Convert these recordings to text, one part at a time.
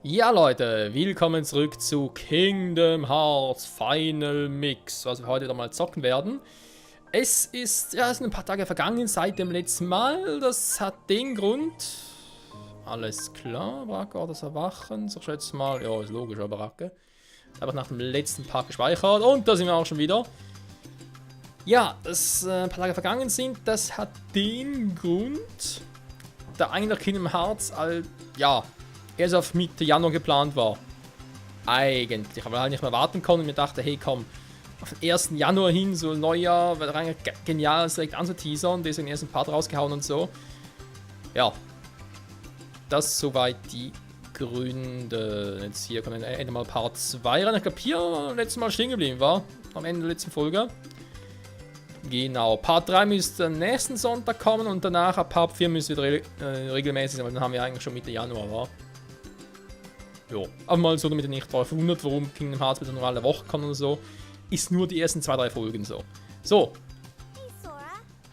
Ja Leute, willkommen zurück zu Kingdom Hearts Final Mix, was wir heute wieder mal zocken werden. Es sind ein paar Tage vergangen seit dem letzten Mal, das hat den Grund... Alles klar, Baraka, das Erwachen, so schätze mal, ja ist logisch, aber Baraka. Einfach nach dem letzten Part gespeichert und da sind wir auch schon wieder. Ja, dass ein paar Tage vergangen sind, das hat den Grund, da eigentlich Kingdom Hearts erst auf Mitte Januar geplant war. Eigentlich, aber halt nicht mehr warten konnte und mir dachte, hey komm, auf den 1. Januar hin, so Neujahr, wäre eigentlich genial, es direkt anzuteasern, deswegen erst ein Part rausgehauen und so. Ja, das soweit die Gründe. Jetzt hier kommen wir mal Part 2 rein. Ich glaube hier letztes Mal stehen geblieben war, am Ende der letzten Folge. Genau, Part 3 müsste nächsten Sonntag kommen und danach ab Part 4 müsste wieder regelmäßig sein, weil dann haben wir eigentlich schon Mitte Januar, war. Jo, aber mal so, damit ihr nicht verwundert, warum Kingdom Hearts wieder nur alle Woche kommt oder so, ist nur die ersten 2-3 Folgen so. So. Hey Sora,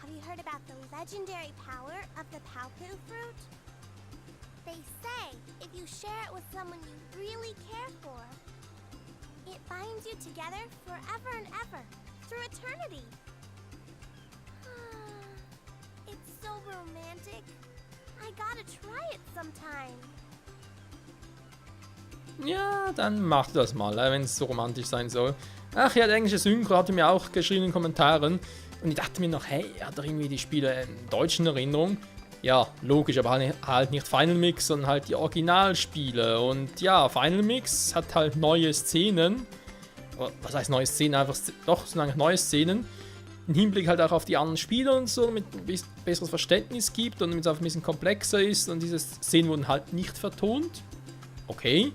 have you heard about the legendary power of the Palpu fruit? They say if you share it with someone you really care for, it binds you together forever and ever, through eternity. It's so romantic. I gotta try it sometime. Ja, dann macht das mal, wenn es so romantisch sein soll. Ach ja, der englische Synchro hatte mir auch geschrieben in den Kommentaren. Und ich dachte mir noch, hey, er hat doch irgendwie die Spiele in deutschen Erinnerung. Ja, logisch, aber halt nicht Final Mix, sondern halt die Originalspiele. Und ja, Final Mix hat halt neue Szenen. Was heißt neue Szenen? Einfach, doch, sind eigentlich neue Szenen. Im Hinblick halt auch auf die anderen Spiele und so, damit ein besseres Verständnis gibt und damit es einfach ein bisschen komplexer ist. Und diese Szenen wurden halt nicht vertont. Okay.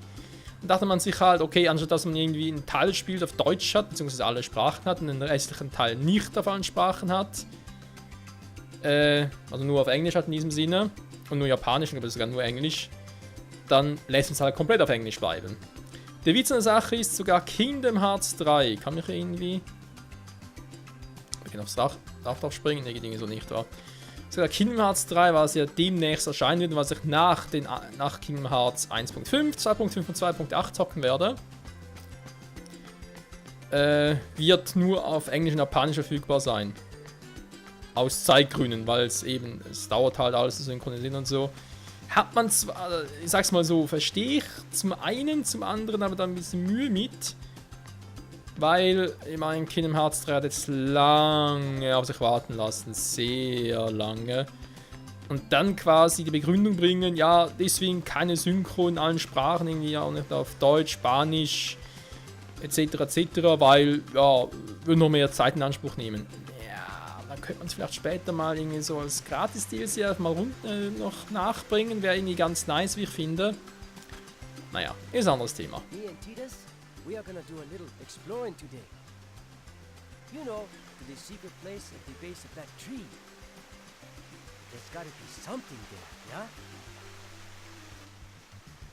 Dann dachte man sich halt, okay, anstatt dass man irgendwie einen Teil spielt auf Deutsch hat, beziehungsweise alle Sprachen hat und den restlichen Teil nicht auf allen Sprachen hat, also nur auf Englisch hat in diesem Sinne und nur Japanisch, aber sogar nur Englisch, dann lässt uns halt komplett auf Englisch bleiben. Der Witz an der Sache ist sogar Kingdom Hearts 3, kann mich irgendwie... Ich kann aufs Dach drauf springen, ne, geht irgendwie so nicht da. Sogar Kingdom Hearts 3, was ja demnächst erscheinen wird, was ich nach Kingdom Hearts 1.5, 2.5 und 2.8 zocken werde, wird nur auf Englisch und Japanisch verfügbar sein. Aus Zeitgründen, weil es dauert halt alles zu synchronisieren und so. Hat man zwar, ich sag's mal so, verstehe ich zum einen, zum anderen aber da ein bisschen Mühe mit. Weil, ich meine, Kingdom Hearts 3 hat jetzt lange auf sich warten lassen, sehr lange. Und dann quasi die Begründung bringen, ja, deswegen keine Synchro in allen Sprachen, irgendwie auch nicht auf Deutsch, Spanisch, etc., weil, ja, würde noch mehr Zeit in Anspruch nehmen. Ja, dann könnte man es vielleicht später mal irgendwie so als Gratis-DLC mal noch nachbringen, wäre irgendwie ganz nice, wie ich finde. Naja, ist ein anderes Thema. We are gonna do a little exploring today. You know, to the secret place at the base of that tree. There's gotta be something there, yeah?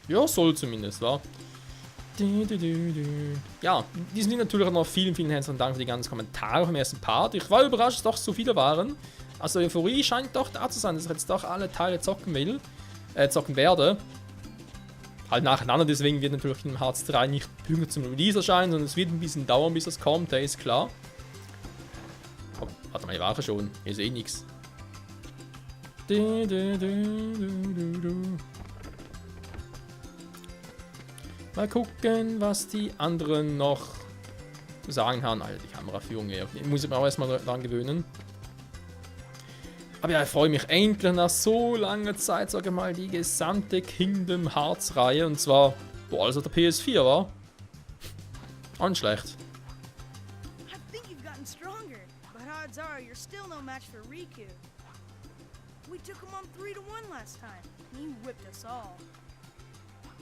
Ja, soll zumindest, wa? Ja, diesen sind natürlich noch vielen herzlichen Dank für die ganzen Kommentare vom ersten Part. Ich war überrascht, dass doch so viele waren. Also Euphorie scheint doch da zu sein, dass ich jetzt doch alle Teile zocken werde. Halt nacheinander, deswegen wird natürlich Kingdom Hearts 3 nicht pünktlich zum Release erscheinen, sondern es wird ein bisschen dauern, bis es kommt, der ist klar. Oh, warte mal, ich war schon, hier ist eh nix. Mal gucken, was die anderen noch zu sagen haben. Alter, die Kameraführung, ich muss mich auch erstmal daran gewöhnen. Aber ja, ich freue mich endlich nach so langer Zeit, sage ich mal, die gesamte Kingdom Hearts Reihe. Und zwar, alles auf der PS4 war. Auch nicht schlecht. I think you've gotten stronger, but odds are you're still no match for Riku. We took him on 3-1 last time, and he whipped us all.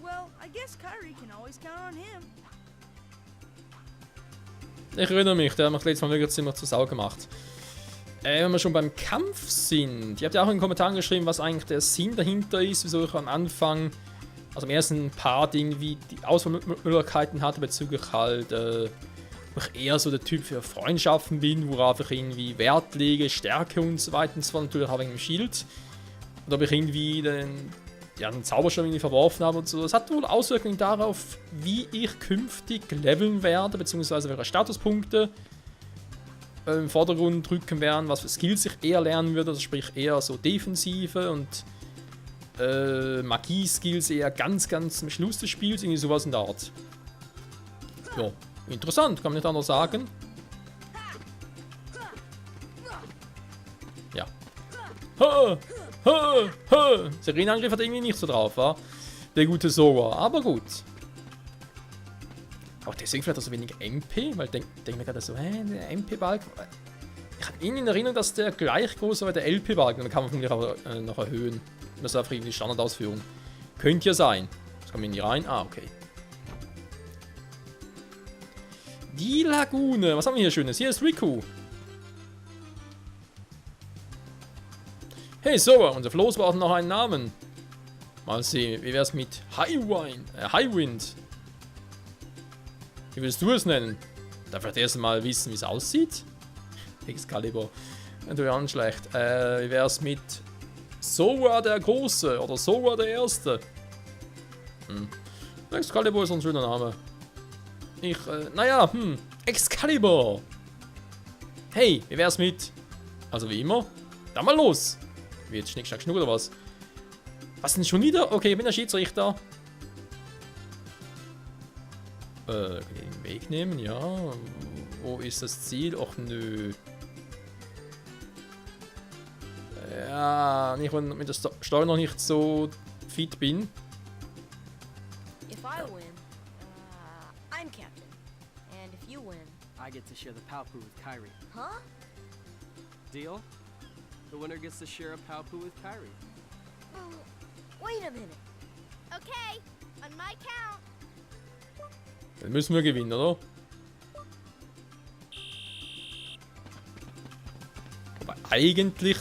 Well, I guess Kairi can always count on him. Ich erinnere mich, der hat mich letztes Mal wirklich ziemlich zur Sau gemacht. Wenn wir schon beim Kampf sind, ihr habt ja auch in den Kommentaren geschrieben, was eigentlich der Sinn dahinter ist, wieso ich am Anfang, also im ersten Part irgendwie die Auswahlmöglichkeiten hatte bezüglich halt, ich eher so der Typ für Freundschaften bin, worauf ich irgendwie Wert lege, Stärke und so weiter, und zwar natürlich auch wegen dem Schild. Und ob ich irgendwie ja, einen Zauberstab irgendwie verworfen habe und so. Das hat wohl Auswirkungen darauf, wie ich künftig leveln werde, beziehungsweise welche Statuspunkte im Vordergrund drücken werden, was für Skills ich eher lernen würde, also sprich eher so Defensive und Magie-Skills eher ganz am Schluss des Spiels, irgendwie sowas in der Art. Ja, interessant, kann man nicht anders sagen. Ja. Ha! Ha! Ha! Serenangriff hat irgendwie nicht so drauf, wa? Der gute Sora, aber gut. Auch deswegen vielleicht auch so wenig MP, weil denk mir gerade so, der MP-Balken. Ich habe irgendwie in Erinnerung, dass der gleich groß war wie der LP-Balken, dann kann man vermutlich aber noch erhöhen. Das ist einfach irgendwie die Standardausführung. Könnte ja sein. Jetzt kommen wir nicht rein. Ah, okay. Die Lagune. Was haben wir hier Schönes? Hier ist Riku. Hey, Sora, unser Floß braucht noch einen Namen. Mal sehen, wie wär's mit Highwind? Wie willst du es nennen? Darf ich erst mal wissen, wie es aussieht? Excalibur. Natürlich auch nicht schlecht. Wie wär's mit Sora der Große oder Sora der Erste? Excalibur ist ein schöner Name. Excalibur! Hey, wie wär's mit? Also wie immer. Dann mal los! Wie jetzt Schnick, Schnack, Schnuck oder was? Was denn schon wieder? Okay, ich bin der Schiedsrichter. Den Weg nehmen, ja. Wo ist das Ziel? Och nö. Ja, nicht, wenn ich mit der Steuer noch nicht so fit bin. If I win, I'm captain. And if you win, I get to share the Palpu with Kyrie. huh? Deal? The winner gets to share a Palpu with Kyrie. Wait a minute. Okay, on my count. Dann müssen wir gewinnen, oder? Aber eigentlich...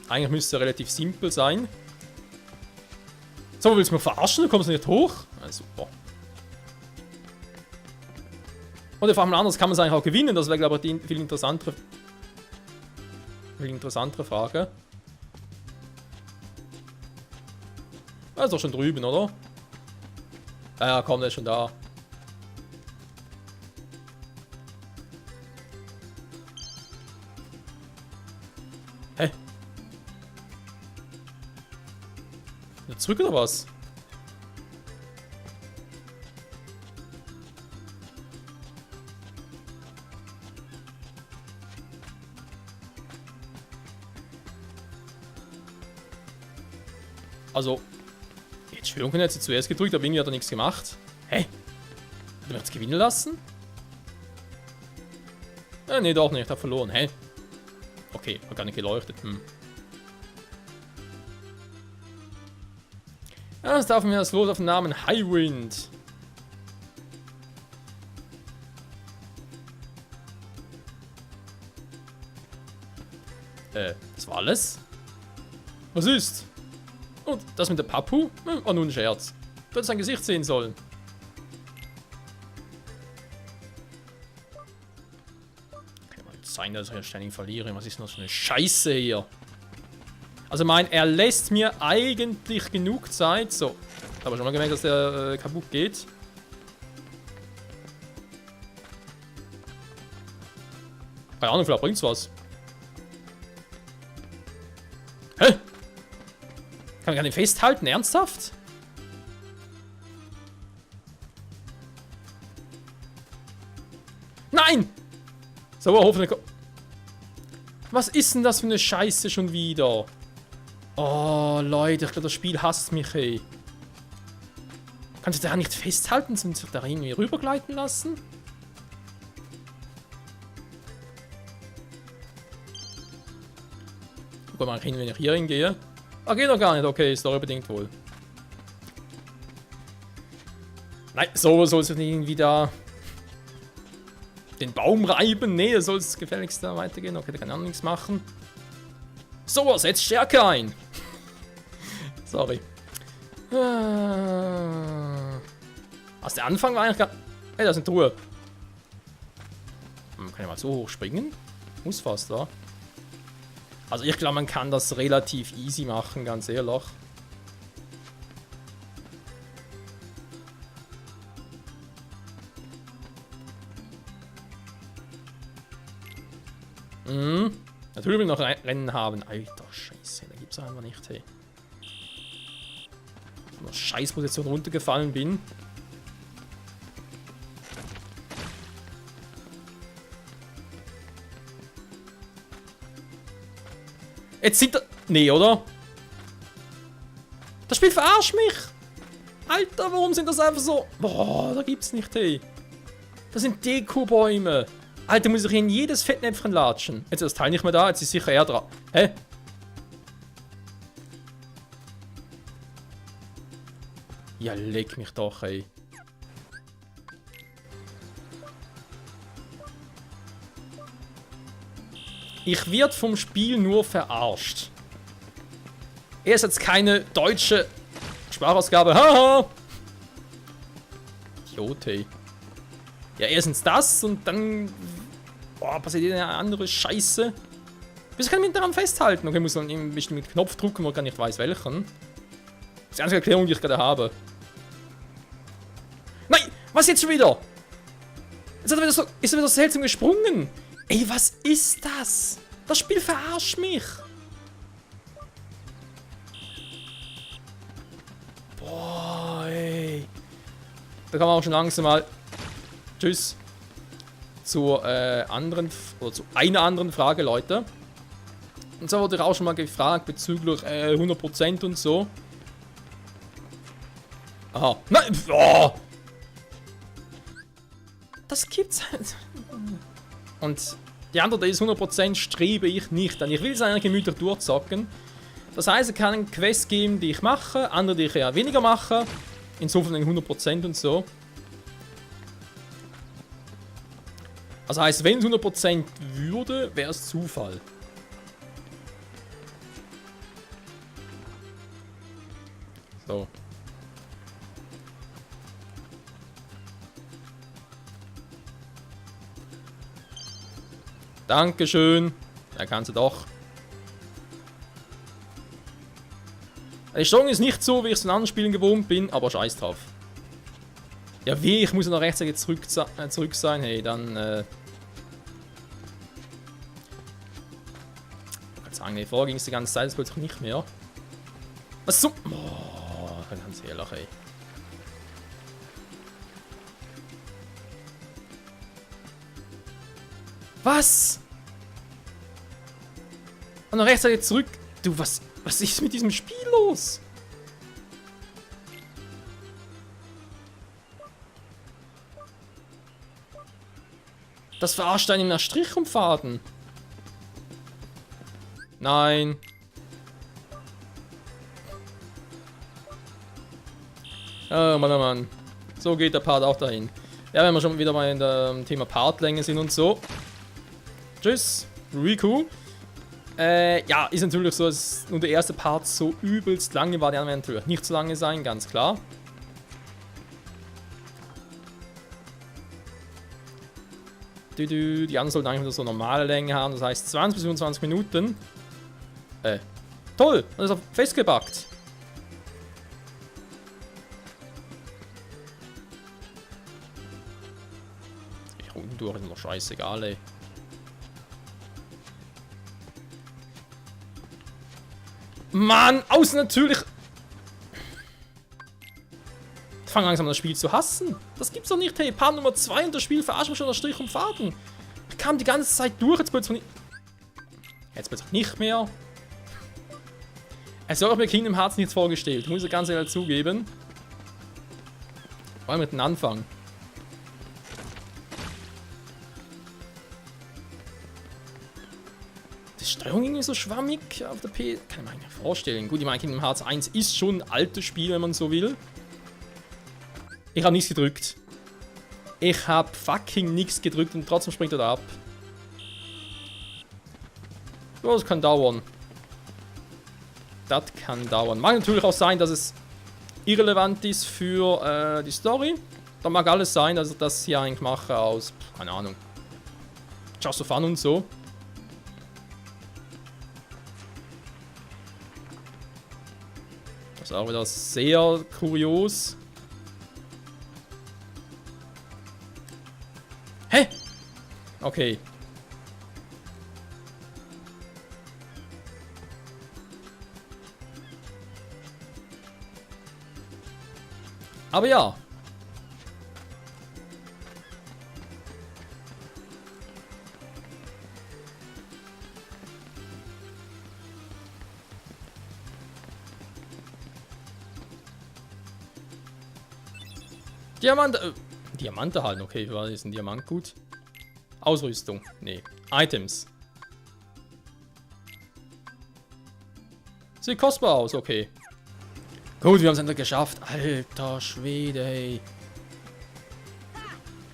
Eigentlich müsste es relativ simpel sein. So, willst du mich verarschen? Du kommst nicht hoch? Ja, super. Oder vor allem anders kann man es eigentlich auch gewinnen. Das wäre, glaube ich, die viel interessantere Frage. Er ist doch schon drüben, oder? Ja, komm, der ist schon da. Hä? Wieder zurück oder was? Also, jetzt schwören können, hat sie zuerst gedrückt, aber irgendwie hat er nichts gemacht. Hä? Hat er mich jetzt gewinnen lassen? Nee, doch nicht, ich hab verloren. Hä? Okay, hat gar nicht geleuchtet. Ja, jetzt darf mir das Los auf den Namen Highwind. Das war alles? Was ist? Und das mit der Papu? War nur ein Scherz. Du hättest sein Gesicht sehen sollen. Kann mal nicht sein, dass ich ständig verliere. Was ist denn das für eine Scheiße hier? Also er lässt mir eigentlich genug Zeit. So. Aber schon mal gemerkt, dass der kaputt geht. Keine Ahnung, vielleicht bringt's was. Hä? Kann ich an den festhalten? Ernsthaft? Nein! So, hoffentlich... Was ist denn das für eine Scheiße schon wieder? Oh, Leute, ich glaube, das Spiel hasst mich, ey. Kannst du da nicht festhalten, und sich da irgendwie rübergleiten lassen? Guck mal hin, wenn ich hier hingehe. Ah, geht doch gar nicht. Okay, storybedingt wohl. Nein, so soll es nicht irgendwie da den Baum reiben. Nee, da soll es gefälligst da weitergehen. Okay, da kann ich auch nichts machen. So, setzt Stärke ein. Sorry. Also der Anfang war eigentlich gar... Hey, da ist eine Truhe. Kann ich mal so hoch springen? Muss fast, wa? Also ich glaube, man kann das relativ easy machen, ganz ehrlich. Natürlich will ich noch Rennen haben. Alter, Scheiße, da gibt's einfach nicht, hey. In einer Scheißposition runtergefallen bin. Jetzt sind da... Nee, oder? Das Spiel verarscht mich! Alter, warum sind das einfach so... Boah, da gibt's nicht, hey. Das sind Dekobäume. Alter, muss ich in jedes Fettnäpfchen latschen. Jetzt ist das Teil nicht mehr da, jetzt ist sicher er dran. Hä? Ja, leck mich doch, ey. Ich werde vom Spiel nur verarscht. Erst jetzt keine deutsche Sprachausgabe. Haha! Idiot, ey. Ja, erstens das und dann... Boah, passiert eine andere Scheiße. Wieso kann ich mich daran festhalten? Okay, ich muss dann einen bestimmten Knopf drücken, wo ich gar nicht weiß welchen. Das ist die einzige Erklärung, die ich gerade habe. Nein! Was jetzt schon wieder? Jetzt ist er wieder seltsam gesprungen. Ey, was ist das? Das Spiel verarscht mich. Boah, ey. Da kann man auch schon langsam mal... Tschüss. Zur anderen, oder zu einer anderen Frage, Leute. Und zwar wurde ich auch schon mal gefragt bezüglich 100% und so. Aha. Nein! Oh. Das gibt's halt. Und die Antwort ist 100% strebe ich nicht an. Ich will es eigentlich gemütlich durchzocken. Das heißt, es kann eine Quest geben, die ich mache, andere, die ich eher weniger mache. Insofern 100% und so. Das heißt, wenn es 100% würde, wäre es Zufall. So. Dankeschön. Da kannst du doch. Die Steuerung ist nicht so, wie ich es in anderen Spielen gewohnt bin, aber scheiß drauf. Ja, wie? Ich muss ja noch rechtzeitig zurück sein. Hey, dann, ich kann sagen, nee, vorher ging es die ganze Zeit, das plötzlich nicht mehr. Was so? Oh, ganz ehrlich, ey. Was? Und noch rechtzeitig zurück. Du, was ist mit diesem Spiel los? Das verarscht einen nach Strichumfaden. Nein. Oh Mann, oh Mann. So geht der Part auch dahin. Ja, wenn wir schon wieder mal in dem Thema Partlänge sind und so. Tschüss, Riku. Ja, ist natürlich so, dass nur der erste Part so übelst lange war. Der andere wird natürlich nicht so lange sein, ganz klar. Die anderen sollten eigentlich nur so normale Länge haben, das heißt 20 bis 25 Minuten. Toll, das ist auch festgebackt. Ich unten durch ist noch scheißegal, ey. Mann, außen natürlich. Ich fange langsam an das Spiel zu hassen. Das gibt's doch nicht, hey. Part Nummer 2 und das Spiel verarscht mich schon der Strich und Faden. Ich kam die ganze Zeit durch, jetzt plötzlich nicht. Jetzt plötzlich nicht mehr. Also habe ich mir Kingdom Hearts nichts vorgestellt, muss ich ganz ehrlich zugeben. Vor allem mit dem Anfang. Die Steuerung irgendwie so schwammig auf der P. Kann ich mir nicht vorstellen. Gut, ich meine, Kingdom Hearts 1 ist schon ein altes Spiel, wenn man so will. Ich habe nichts gedrückt. Ich habe fucking nichts gedrückt und trotzdem springt er da ab. Oh, das kann dauern. Das kann dauern. Mag natürlich auch sein, dass es irrelevant ist für die Story. Da mag alles sein, dass ich das hier eigentlich mache aus, keine Ahnung, Just for Fun und so. Das ist auch wieder sehr kurios. Hä? Okay. Aber ja. Diamante. Diamante halten, okay. Für was ist ein Diamant gut? Ausrüstung. Nee. Items. Sieht kostbar aus, okay. Gut, wir haben es endlich geschafft. Alter Schwede, hey.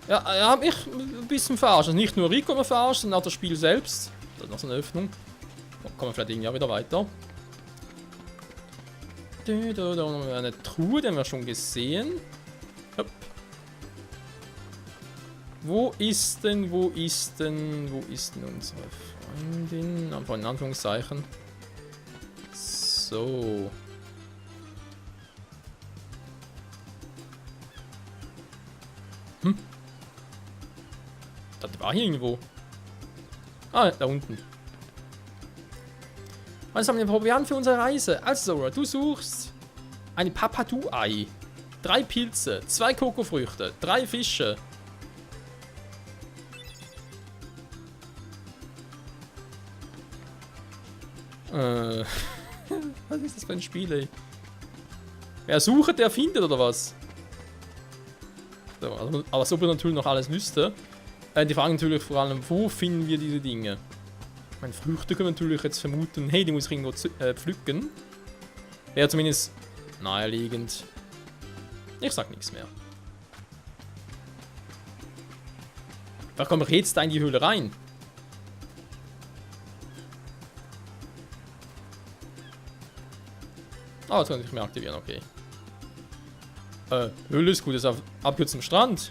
Ja, er hat mich ein bisschen verarscht. Also nicht nur Rico mir verarscht, sondern auch das Spiel selbst. Da ist noch so eine Öffnung. Da kommen wir vielleicht irgendwie auch wieder weiter. Da haben wir eine Truhe, die haben wir schon gesehen. Hopp. Wo ist denn unsere Freundin? Einfach in Anführungszeichen. So. Das war hier irgendwo. Ah, da unten. Was haben wir Proviant für unsere Reise? Also, Sora, du suchst ein Papadu-Ei, 3 Pilze, 2 Kokofrüchte, 3 Fische. Was ist das für ein Spiel, ey? Wer sucht, der findet, oder was? So, also, aber als ob er natürlich noch alles wüsste. Die Frage natürlich vor allem, wo finden wir diese Dinge? Ich meine, Früchte können wir natürlich jetzt vermuten, hey, die muss ich irgendwo pflücken. Wäre zumindest naheliegend. Ich sag nichts mehr. Vielleicht komme ich jetzt da in die Höhle rein. Ah, jetzt kann ich mich aktivieren, okay. Höhle ist gut, ist auf abkürztem Strand.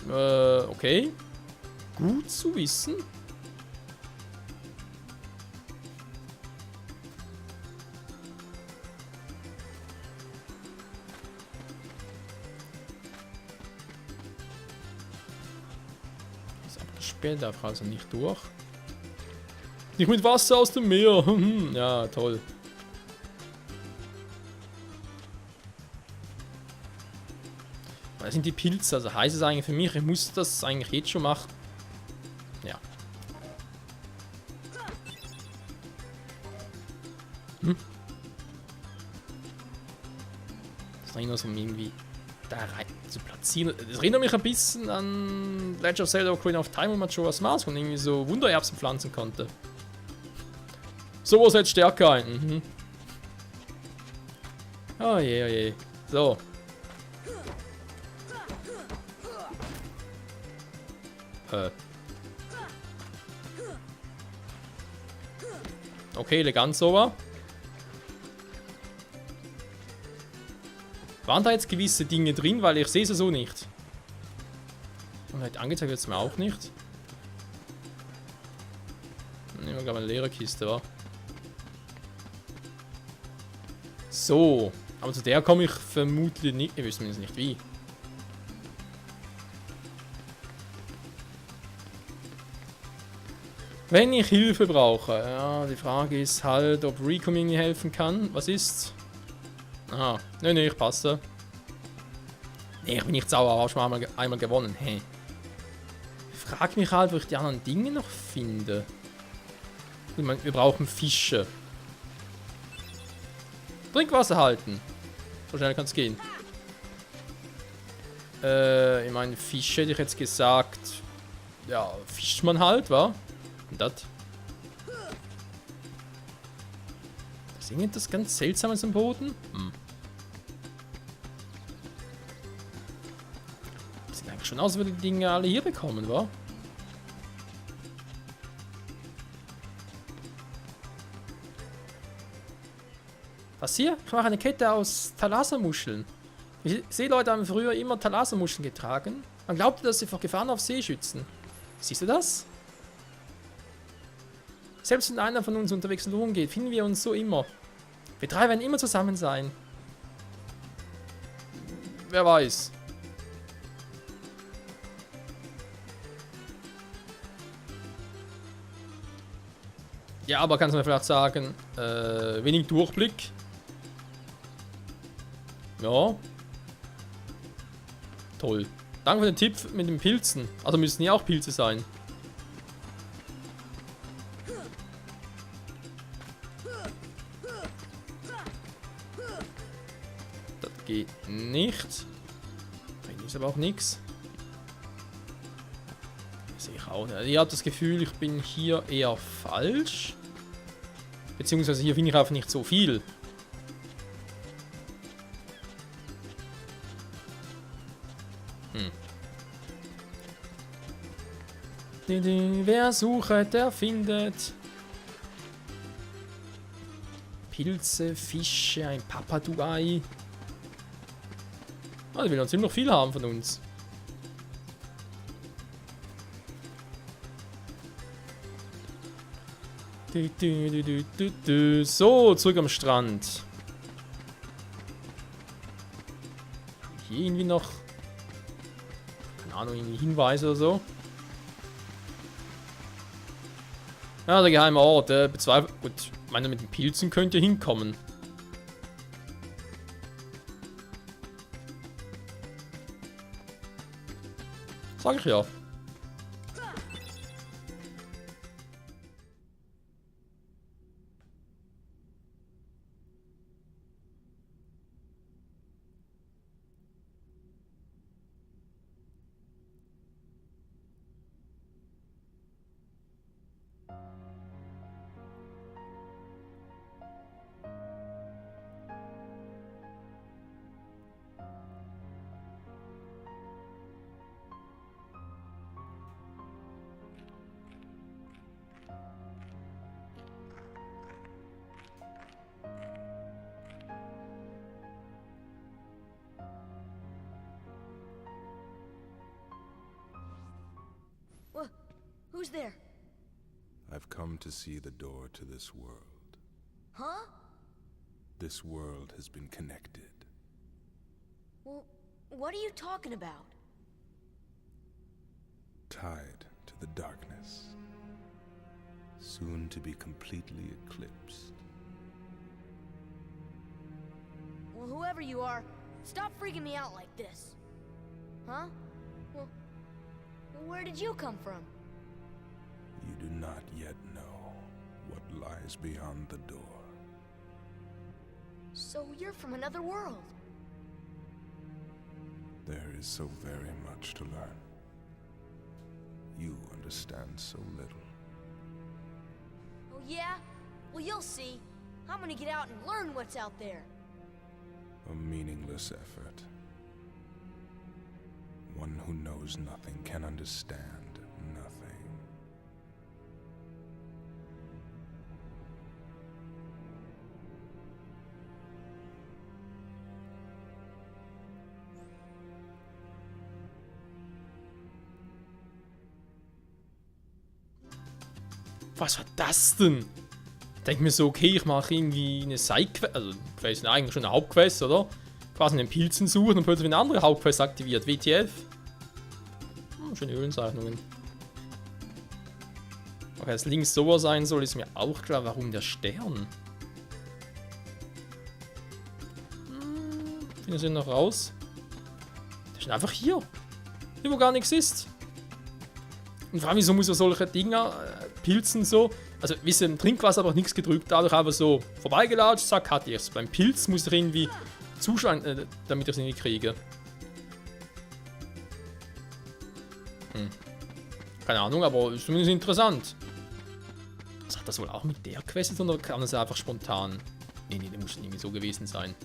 Okay. Gut zu wissen. Ist abgesperrt, darf also nicht durch. Nicht mit Wasser aus dem Meer. Ja, toll. Was sind die Pilze? Also heißt es eigentlich für mich, ich muss das eigentlich jetzt schon machen. Ja. Das erinnert mich irgendwie da rein zu platzieren. Das erinnert mich ein bisschen an Legend of Zelda Ocarina of Time, wo man Majora's Mask und irgendwie so Wundererbsen pflanzen konnte. Sowas hätte Stärke ein. Oh je, oh je. So. Okay, elegant so. Waren da jetzt gewisse Dinge drin, weil ich sehe sie so nicht. Und halt angezeigt wird es mir auch nicht. Nehmen wir, glaube ich, eine leere Kiste, wa? So. Aber zu der komme ich vermutlich nicht. Ich wüsste zumindest nicht wie. Wenn ich Hilfe brauche, ja, die Frage ist halt, ob Rico mir helfen kann. Was ist? Aha, nee, ich passe. Nee, ich bin nicht sauer, aber schon einmal gewonnen. Hey. Ich frage mich halt, wo ich die anderen Dinge noch finde. Ich meine, wir brauchen Fische. Trinkwasser halten. So schnell kann es gehen. Ich meine, Fische hätte ich jetzt gesagt. Ja, fischt man halt, wa? Das. Ist irgendetwas ganz Seltsames am Boden? Sieht eigentlich schon aus, als würden die Dinge alle hier bekommen, wa? Was hier? Ich mache eine Kette aus Thalassamuscheln. Die Seeleute haben früher immer Thalassamuscheln getragen. Man glaubte, dass sie vor Gefahren auf See schützen. Siehst du das? Selbst wenn einer von uns unterwegs verloren geht, finden wir uns so immer. Wir drei werden immer zusammen sein. Wer weiß. Ja, aber kannst du mir vielleicht sagen, wenig Durchblick. Ja. Toll. Danke für den Tipp mit den Pilzen. Also müssen ja auch Pilze sein. Das geht nicht. Da ist aber auch nichts. Sehe ich auch nicht. Ich habe das Gefühl, ich bin hier eher falsch. Beziehungsweise hier finde ich einfach nicht so viel. Wer sucht, der findet. Pilze, Fische, ein Papagei. Ah, die will noch ziemlich viel haben von uns. So, zurück am Strand. Hier irgendwie noch, keine Ahnung, irgendwie Hinweise oder so. Ja, der geheime Ort, bezweifelt. Gut, ich meine, mit den Pilzen könnt ihr hinkommen. Sag ich ja. Who's there? I've come to see the door to this world. Huh? This world has been connected. Well, what are you talking about? Tied to the darkness. Soon to be completely eclipsed. Well, whoever you are, stop freaking me out like this. Huh? Well, where did you come from? You do not yet know what lies beyond the door. So you're from another world. There is so very much to learn. You understand so little. Oh yeah? Well, you'll see. I'm gonna get out and learn what's out there. A meaningless effort. One who knows nothing can understand nothing. Was war das denn? Ich denke mir so, okay, ich mache irgendwie eine Sidequest, also Quest, eigentlich schon eine Hauptquest, oder? Quasi einen Pilzen suchen und plötzlich eine andere Hauptquest aktiviert. WTF? Schöne Höhlenzeichnungen. Okay, dass links sowas sein soll, ist mir auch klar. Warum der Stern? Finden Sie noch raus? Der ist einfach hier. Hier, wo gar nichts ist. Und vor allem, wieso muss er solche Dinger, Pilzen so, also wisst ihr, im Trinkwasser habe ich nichts gedrückt, dadurch einfach so vorbeigelatscht, zack, hatte ich es. Beim Pilz muss ich irgendwie zuschauen, damit ich es irgendwie kriege. Keine Ahnung, aber ist zumindest interessant. Was hat das wohl auch mit der Quest zu tun, oder kann das einfach spontan? Nee, das muss irgendwie so gewesen sein.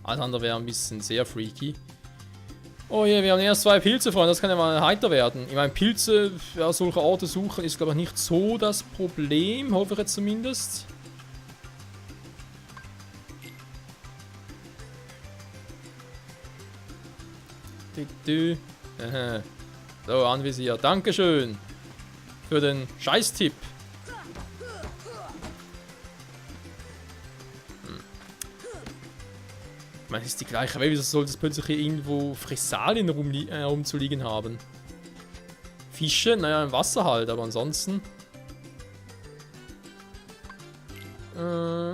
Alles andere wäre ein bisschen sehr freaky. Oh je, wir haben erst 2 Pilze, Freunde, das kann ja mal heiter werden. Ich meine, Pilze, ja, solche Orte suchen, ist glaube ich nicht so das Problem, hoffe ich jetzt zumindest. So, anvisiert. Dankeschön für den Scheißtipp. meine, es ist die gleiche Welt, wieso soll das plötzlich hier irgendwo Fressalien rumzuliegen haben? Fische? Naja, im Wasser halt, aber ansonsten...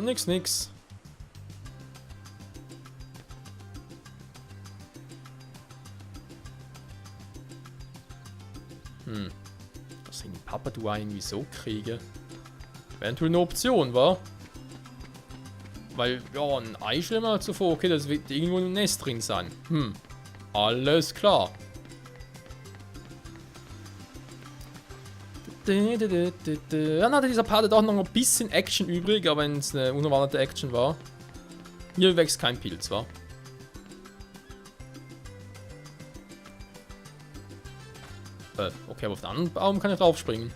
nix. Dass ich den Papadu irgendwie so kriege. Wäre natürlich eine Option, wa? Weil, ja, ein Ei stellen wir halt so vor, okay, das wird irgendwo im Nest drin sein. Alles klar. Dann hatte dieser Part auch noch ein bisschen Action übrig, aber wenn es eine unerwartete Action war. Hier wächst kein Pilz, wa? Okay, aber auf den anderen Baum kann ich draufspringen.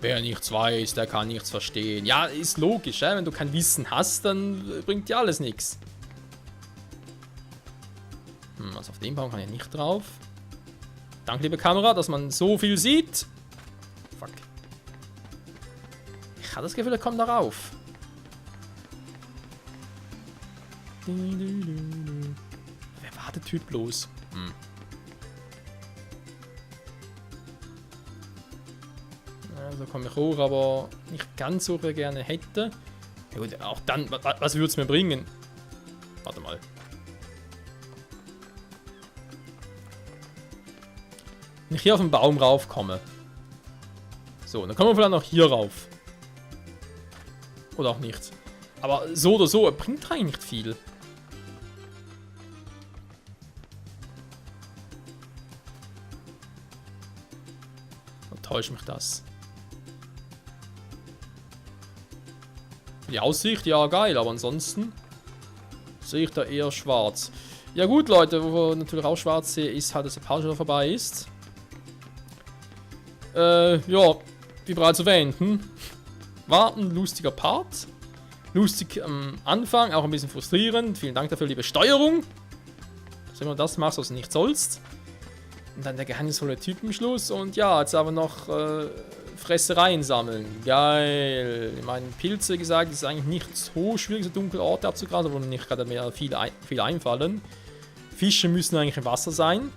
Wer nichts weiß, der kann nichts verstehen. Ja, ist logisch, wenn du kein Wissen hast, dann bringt dir alles nichts. Also auf den Baum kann ich nicht drauf. Danke, liebe Kamera, dass man so viel sieht. Fuck. Ich habe das Gefühl, er kommt darauf. Wer war der Typ bloß? Also komme ich hoch, aber nicht ganz so gerne hätte. Ja gut, auch dann, was würde es mir bringen? Warte mal. Wenn ich hier auf den Baum raufkomme. So, dann kommen wir vielleicht noch hier rauf. Oder auch nicht. Aber so oder so, bringt eigentlich nicht viel. Oder täuscht mich das? Die Aussicht, ja geil, aber ansonsten sehe ich da eher schwarz. Ja gut, Leute, wo wir natürlich auch schwarz sehen, ist halt, dass der Part schon vorbei ist. Ja, wie bereits erwähnt, war ein lustiger Part. Lustig am Anfang, auch ein bisschen frustrierend. Vielen Dank dafür, liebe Steuerung. Dass du immer das machst, was du nicht sollst. Und dann der geheimnisvolle Typ am Schluss. Und ja, jetzt aber noch Fressereien sammeln. Geil. Ich meine, Pilze gesagt, es ist eigentlich nicht so schwierig, so dunkle Orte abzugrasen, wo nicht gerade mehr viel einfallen. Fische müssen eigentlich im Wasser sein.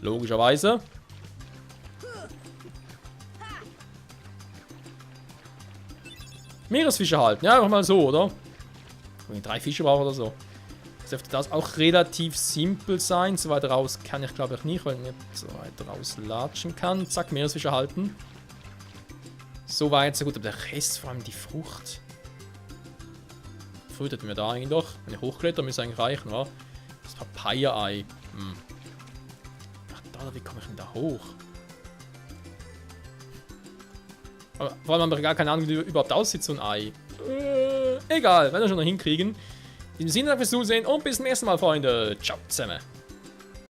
Logischerweise. Meeresfische halten, ja, einfach mal so, oder? Wenn ich 3 Fische brauche oder so. Dürfte das auch relativ simpel sein. So weit raus kann ich, glaube ich, nicht, weil ich nicht so weit rauslatschen kann. Zack, Meeresfische halten. So weit, so gut. Aber der Rest, vor allem die Frucht. Frucht hätten wir da eigentlich doch. Wenn ich hochkletter, müsste eigentlich reichen, wa? Das Papaya-Ei. Ach, da, wie komme ich denn da hoch? Aber vor allem haben wir gar keine Ahnung, wie überhaupt aussieht, so ein Ei. Egal, werden wir schon noch hinkriegen. In diesem Sinne, danke fürs Zusehen und bis zum nächsten Mal, Freunde. Ciao zusammen.